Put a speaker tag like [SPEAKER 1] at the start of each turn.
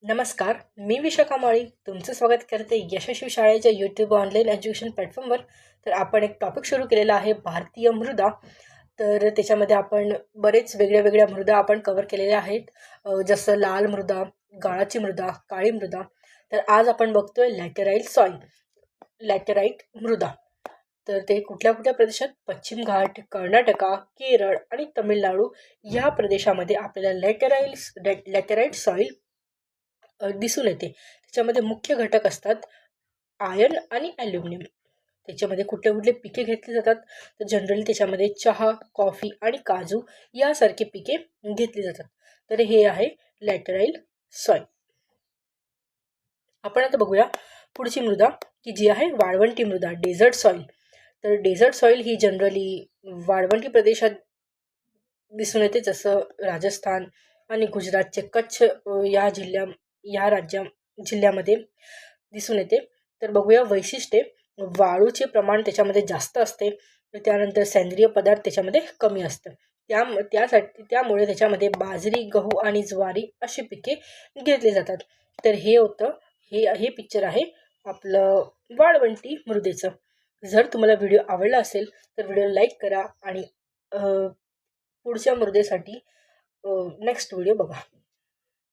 [SPEAKER 1] नमस्कार, मी विशाखा माळी तुमचं स्वागत करते यशस्वी शाळेच्या यूट्यूब ऑनलाईन एज्युकेशन प्लॅटफॉर्मवर. तर आपण एक टॉपिक सुरू केलेला आहे भारतीय मृदा. तर त्याच्यामध्ये आपण बरेच वेगळ्या वेगळ्या मृदा आपण कव्हर केलेल्या आहेत, जसं लाल मृदा, गाळाची मृदा, काळी मृदा. तर आज आपण बघतोय लॅटेराइट सॉइल, लॅटेराइट मृदा. तर ते कुठल्या कुठल्या प्रदेशात? पश्चिम घाट, कर्नाटका, केरळ आणि तमिळनाडू या प्रदेशामध्ये आपल्याला लॅटेराइट सॉइल दिसून येते. त्याच्यामध्ये मुख्य घटक असतात आयर्न आणि ॲल्युमिनियम. त्याच्यामध्ये कुठले कुठले पिके घेतली जातात? तर जनरली त्याच्यामध्ये चहा, कॉफी आणि काजू यासारखे पिके घेतली जातात. तर हे आहे लॅटेराइट सॉइल. आपण आता बघूया पुढची मृदा, की जी आहे वाळवंटी मृदा, डेझर्ट सॉइल. तर डेझर्ट सॉइल ही जनरली वाळवंटी प्रदेशात दिसून येते, जसं राजस्थान आणि गुजरातचे कच्छ या जिल्ह्यामध्ये दिसून येते. तर बघूया वैशिष्ट्ये. वाळूचे प्रमाण त्याच्यामध्ये जास्त असते, त्यानंतर सेंद्रिय पदार्थ त्याच्यामध्ये कमी असतं. त्यामुळे त्याच्यामध्ये बाजरी, गहू आणि ज्वारी अशी पिके घेतली जातात. तर हे होतं हे पिक्चर आहे आपलं वाळवंटी मृदेचं. जर तुम्हाला व्हिडिओ आवडला असेल तर व्हिडिओ लाईक करा आणि पुढच्या मृदेसाठी नेक्स्ट व्हिडिओ बघा.